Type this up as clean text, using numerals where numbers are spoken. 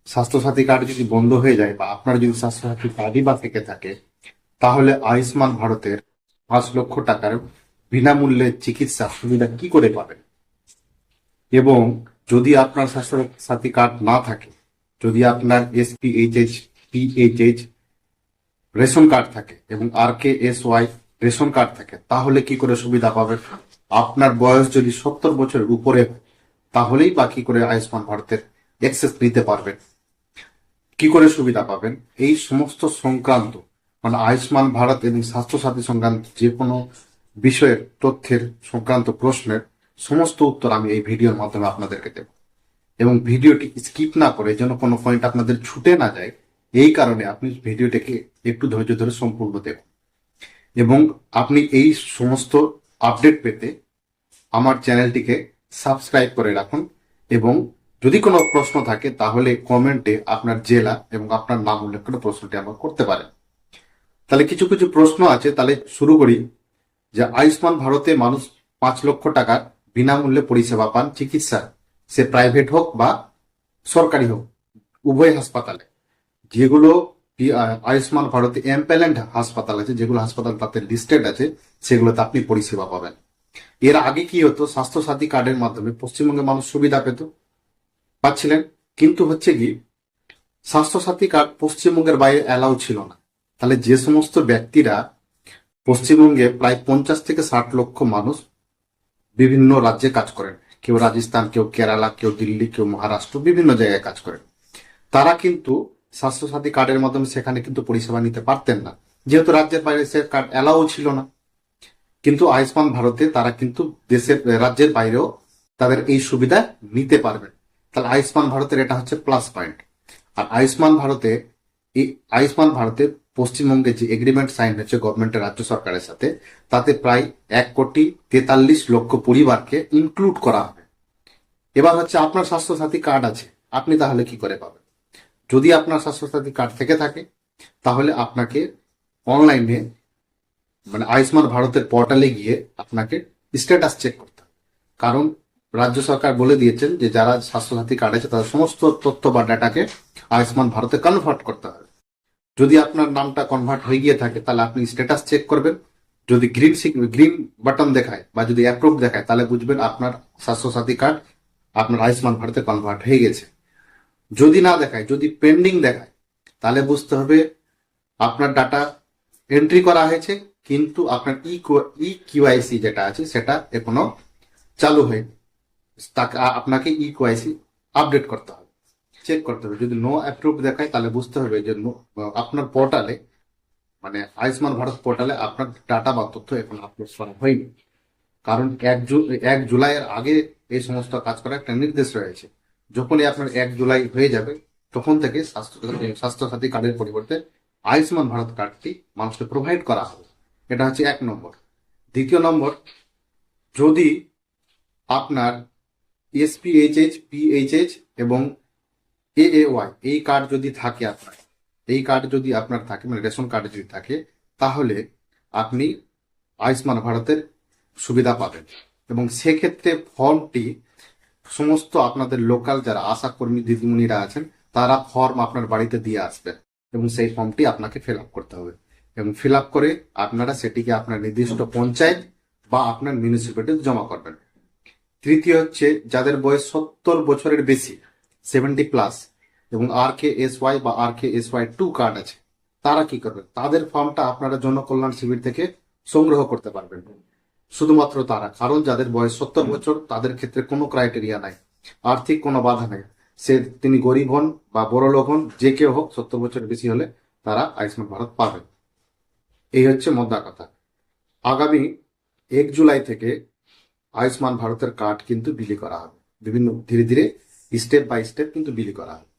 Swasthya Sathi card যদি বন্ধ হয়ে যায় বা আপনার যদি স্বাস্থ্যসাথী কার্ডই বা থেকে থাকে, তাহলে আয়ুষ্মান ভারতের 5 লক্ষ টাকার বিনামূল্যে চিকিৎসা সুবিধা কি করে পাবেন? এবং যদি আপনার স্বাস্থ্যসাথী কার্ড না থাকে, যদি আপনার এসপিএইচএইচ, পিএইচএইচ রেশন কার্ড থাকে এবং RKSY রেশন কার্ড থাকে, তাহলে কি করে সুবিধা পাবেন? আপনার বয়স যদি 70 বছরের উপরে হয়, তাহলেই বা কি করে আয়ুষ্মান ভারতের অ্যাক্সেস নিতে পারবেন, কি করে সুবিধা পাবেন? এই সমস্ত সংক্রান্ত মানে আয়ুষ্মান ভারত এবং স্বাস্থ্যসাথী সংক্রান্ত যে কোনো বিষয়ের তথ্যের সংক্রান্ত প্রশ্নের সমস্ত উত্তর আমি এই ভিডিওর মাধ্যমে আপনাদেরকে দেব। এবং ভিডিওটি স্কিপ না করে যেন কোনো পয়েন্ট আপনাদের ছুটে না যায়, এই কারণে আপনি ভিডিওটিকে একটু ধৈর্য ধরে সম্পূর্ণ দেখুন। এবং আপনি এই সমস্ত আপডেট পেতে আমার চ্যানেলটিকে সাবস্ক্রাইব করে রাখুন। এবং যদি কোনো প্রশ্ন থাকে তাহলে কমেন্টে আপনার জেলা এবং আপনার নাম উল্লেখ করে প্রশ্নটি আমরা করতে পারেন। তাহলে কিছু কিছু প্রশ্ন আছে, তাহলে শুরু করি। যে আয়ুষ্মান ভারতে মানুষ 5 লক্ষ টাকার বিনামূল্যে পরিষেবা পান চিকিৎসা, সে প্রাইভেট হোক বা সরকারি হোক, উভয় হাসপাতালে। যেগুলো আয়ুষ্মান ভারতে এমপ্যানেলড হাসপাতাল আছে, যেগুলো হাসপাতাল তাতে লিস্টেড আছে, সেগুলোতে আপনি পরিষেবা পাবেন। এর আগে কি হতো, স্বাস্থ্যসাথী কার্ডের মাধ্যমে পশ্চিমবঙ্গে মানুষ সুবিধা পাচ্ছিলেন, কিন্তু হচ্ছে কি স্বাস্থ্যসাথী কার্ড পশ্চিমবঙ্গের বাইরে অ্যালাউ ছিল না। তাহলে যে সমস্ত ব্যক্তিরা পশ্চিমবঙ্গে প্রায় 50 থেকে 60 লক্ষ মানুষ বিভিন্ন রাজ্যে কাজ করেন, কেউ রাজস্থান, কেউ কেরালা, কেউ দিল্লি, কেউ মহারাষ্ট্র, বিভিন্ন জায়গায় কাজ করেন, তারা কিন্তু স্বাস্থ্যসাথী কার্ডের মাধ্যমে সেখানে কিন্তু পরিষেবা নিতে পারতেন না, যেহেতু রাজ্যের বাইরে সে কার্ড অ্যালাউ ছিল না। কিন্তু আয়ুষ্মান ভারতে তারা কিন্তু রাজ্যের বাইরেও তাদের এই সুবিধা নিতে পারবেন। তাহলে আয়ুষ্মান ভারতের এটা হচ্ছে প্লাস পয়েন্ট। আর আয়ুষ্মান ভারতে পশ্চিমবঙ্গে যে এগ্রিমেন্ট সাইন হয়েছে গভর্নমেন্টের, রাজ্য সরকারের সাথে, তাতে প্রায় 1,43,00,000 পরিবারকে ইনক্লুড করা হবে। এবার হচ্ছে আপনার স্বাস্থ্যসাথী কার্ড আছে, আপনি তাহলে কি করে পাবেন? যদি আপনার স্বাস্থ্যসাথী কার্ড থেকে থাকে, তাহলে আপনাকে অনলাইনে মানে আয়ুষ্মান ভারতের পোর্টালে গিয়ে আপনাকে স্ট্যাটাস চেক করতে হবে। কারণ রাজ্য সরকার বলে দিয়েছেন যে যারা স্বাস্থ্যসাথী কার্ড আছে তাদের সমস্ত তথ্য বা ডাটাকে আয়ুষ্মান ভারতে কনভার্ট করতে হবে। যদি আপনার নামটা কনভার্ট হয়ে গিয়ে থাকে, তাহলে আপনি স্ট্যাটাস চেক করবেন। যদি গ্রিন বাটন দেখায় বা যদি অ্যাপ্রুভ দেখায়, তাহলে বুঝবেন আপনার স্বাস্থ্যসাথী কার্ড আপনার আয়ুষ্মান ভারতে কনভার্ট হয়ে গেছে। যদি না দেখায়, যদি পেন্ডিং দেখায়, তাহলে বুঝতে হবে আপনার ডাটা এন্ট্রি করা হয়েছে, কিন্তু আপনার ইকিউআইসি যেটা আছে সেটা এখনো চালু হয়নি। তাকে আপনাকে ইকিউআইসি আপডেট করতে হবে, চেক করতে হবে। যদি নো অ্যাপ্রুভ দেখায়, তাহলে বুঝতে হবে যে আপনার পোর্টালে মানে আয়ুষ্মান ভারত পোর্টালে আপনার ডাটা বা তথ্য এখন আপলোড করা হয়নি। কারণ 1 জুলাইয়ের আগে এই সমস্ত কাজ করার একটা নির্দেশ রয়েছে। যখনই আপনার 1 জুলাই হয়ে যাবে, তখন থেকে স্বাস্থ্যসাথী কার্ডের পরিবর্তে আয়ুষ্মান ভারত কার্ডটি মানুষকে প্রোভাইড করা হবে। এটা হচ্ছে 1 নম্বর। দ্বিতীয় নম্বর, যদি আপনার এসপিএইচএইচ, পিএইচএইচ এবং AAY এই কার্ড যদি থাকে আপনার, এই কার্ড যদি আপনার থাকে মানে রেশন কার্ড যদি থাকে, তাহলে আপনি আয়ুষ্মান ভারতের সুবিধা পাবেন। এবং সেক্ষেত্রে ফর্মটি সমস্ত আপনাদের লোকাল যারা আশা কর্মী দিদিমণিরা আছেন, তারা ফর্ম আপনার বাড়িতে দিয়ে আসবেন এবং সেই ফর্মটি আপনাকে ফিল আপ করতে হবে। এবং ফিল আপ করে আপনারা সেটিকে আপনার নির্দিষ্ট পঞ্চায়েত বা আপনার মিউনিসিপ্যালিটিতে জমা করবেন। তৃতীয় হচ্ছে, যাদের বয়স 70 বছরের বেশি, 70+, এবং RKSY বা RKSY2 কার্ড আছে, তারা কি করবেন? তাদের ফর্মটা আপনারা জনকল্যাণ শিবির থেকে সংগ্রহ করতে পারবেন। শুধুমাত্র তারা, কারণ যাদের বয়স 70 বছর, তাদের ক্ষেত্রে কোনো ক্রাইটেরিয়া নাই, আর্থিক কোনো বাধা নেই। তিনি গরিব হন বা বড় লোক হন, যে কেউ হোক, 70 বছরের বেশি হলে তারা আয়ুষ্মান ভারত পাবেন। এই হচ্ছে মোদ্দা কথা। আগামী 1 জুলাই থেকে আয়ুষ্মান ভারতের কার্ড কিন্তু বিলি করা হবে, বিভিন্ন ধীরে ধীরে স্টেপ বাই স্টেপ কিন্তু বিলি করা হবে।